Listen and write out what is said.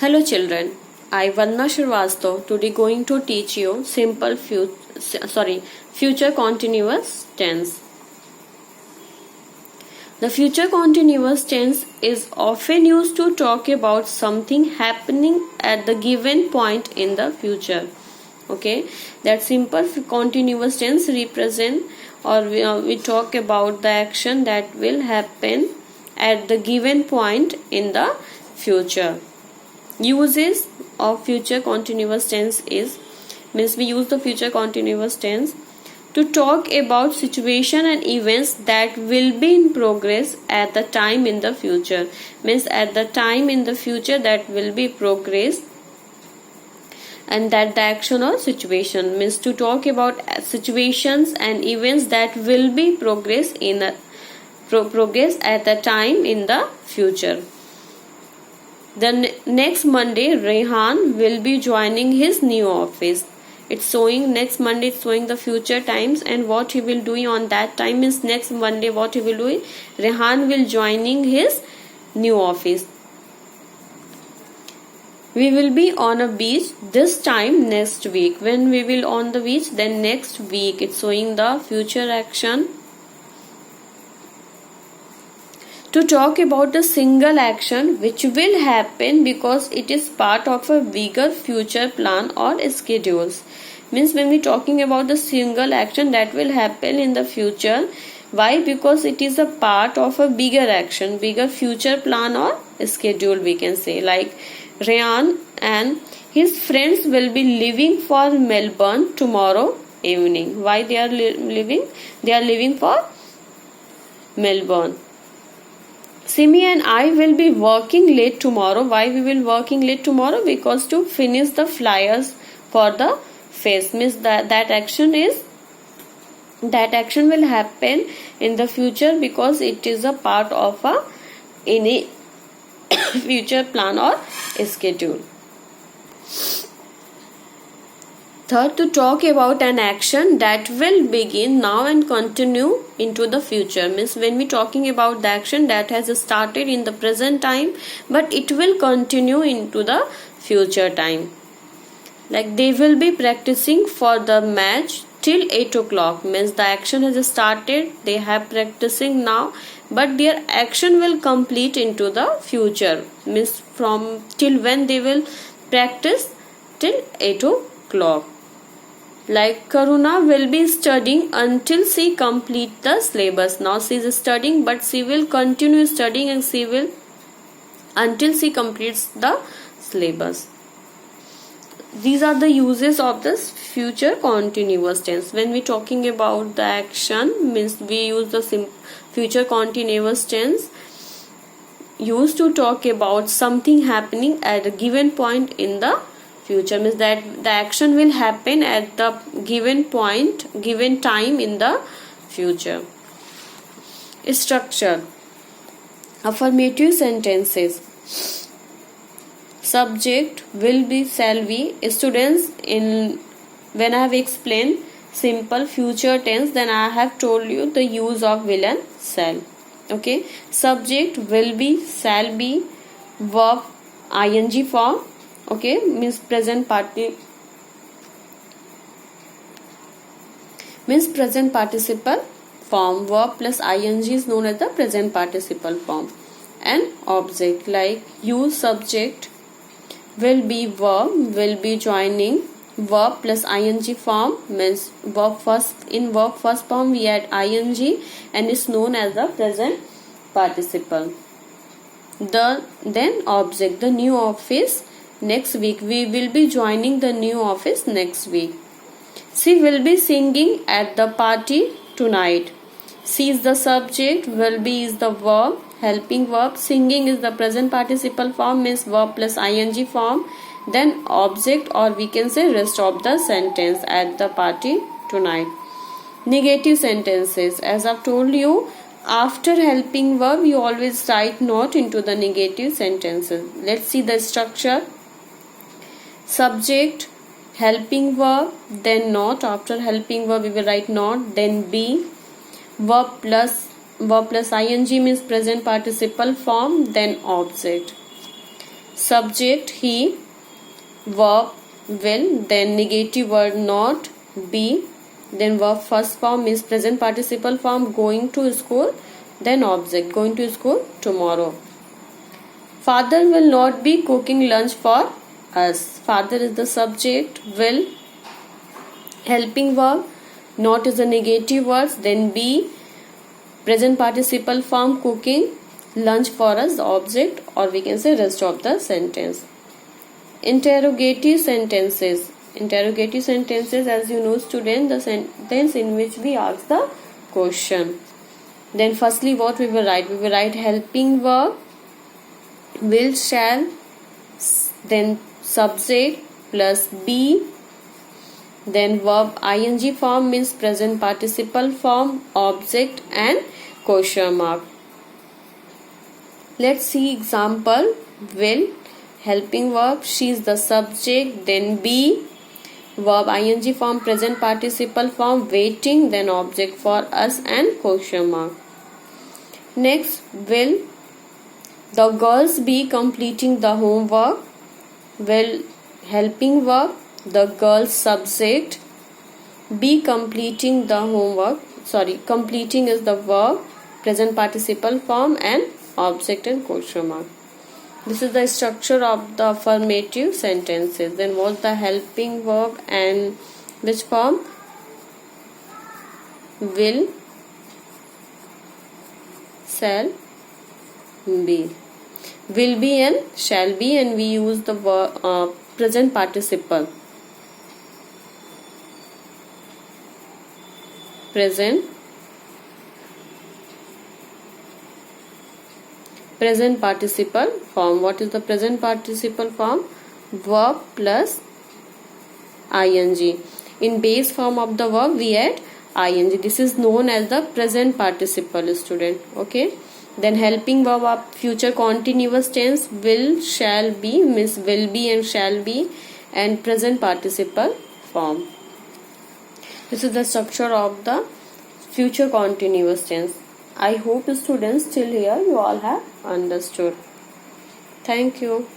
Hello children, I Vandana Shrivastava today going to teach you future continuous tense. The future continuous tense is often used to talk about something happening at the given point in the future. Okay, that simple continuous tense represent or we talk about the action that will happen at the given point in the future. Uses of future continuous tense means we use the future continuous tense to talk about situation and events that will be in progress at the time in the future, means at the time in the future that will be progress, and that the action or situation means to talk about situations and events that will be progress at the time in the future. The next Monday, Rehan will be joining his new office. It's showing next Monday, it's showing the future times, and what he will do on that time is next Monday. What he will do, Rehan will joining his new office. We will be on a beach this time next week. When we will on the beach, then next week. It's showing the future action. To talk about the single action which will happen because it is part of a bigger future plan or schedules. Means when we talking about the single action that will happen in the future, why? Because it is a part of a bigger action, bigger future plan or schedule, we can say. Like Ryan and his friends will be leaving for Melbourne tomorrow evening. Why they are leaving? They are leaving for Melbourne. Simi and I will be working late tomorrow. Why we will working late tomorrow? Because to finish the flyers for the fest. Means that action will happen in the future because it is a part of any future plan or schedule. Third, to talk about an action that will begin now and continue into the future. Means when we talking about the action that has started in the present time but it will continue into the future time. Like they will be practicing for the match till 8 o'clock. Means the action has started, they have practicing now, but their action will complete into the future. Means from till when they will practice till 8 o'clock. Like Karuna will be studying until she complete the syllabus. Now she is studying, but she will continue studying and she will until she completes the syllabus. These are the uses of this future continuous tense. When we talking about the action, means we use the future continuous tense used to talk about something happening at a given point in the future. Means that the action will happen at the given point, given time in the future. Structure. Affirmative sentences. Subject will be, shall be. Students, in when I have explained simple future tense, then I have told you the use of will and shall. Okay, subject will be, shall be, verb ing form. Okay, means present participle form. Verb plus ing is known as the present participle form. And object, like use subject will be verb, will be joining verb plus ing form. Means verb first, in verb first form we add ing and is known as the present participle. Then object, the new office next week. We will be joining the new office next week. She will be singing at the party tonight. She is the subject, will be is the verb, helping verb, singing is the present participle form, means verb plus ing form. Then object, or we can say rest of the sentence, at the party tonight. Negative sentences. As I've told you, after helping verb you always write not into the negative sentences. Let's see the structure. Subject, helping verb, then not. After helping verb we will write not, then be. Verb plus ing means present participle form, then object. subject he, verb will, then negative word not, be, then verb first form is present participle form going to school, then object going to school tomorrow. Father will not be cooking lunch for us. Father is the subject, will helping verb, not is the negative words, then be present participle form cooking lunch for us the object, or we can say rest of the sentence. Interrogative sentences. Interrogative sentences, as you know student, the sentence in which we ask the question. Then firstly what we will write? We will write helping verb, will, shall, then subject plus be, then verb ing form means present participle form, object and question mark. Let's see example. Will, helping verb, she is the subject, then be, verb ing form present participle form, waiting, then object for us and question mark. Next, will the girls be completing the homework? Will helping verb, the girls subject, be completing the homework, completing is the verb, present participle form and object and question mark. This is the structure of the affirmative sentences. Then what's the helping verb and which form? Will, shall, be. Will be and shall be, and we use the verb, present participle. Present participle form. What is the present participle form? Verb plus ing. In base form of the verb we add ing. This is known as the present participle, student. Okay. Then helping verb of future continuous tense, will, shall be, means will be and shall be, and present participle form. This is the structure of the future continuous tense. I hope students till here you all have understood. Thank you.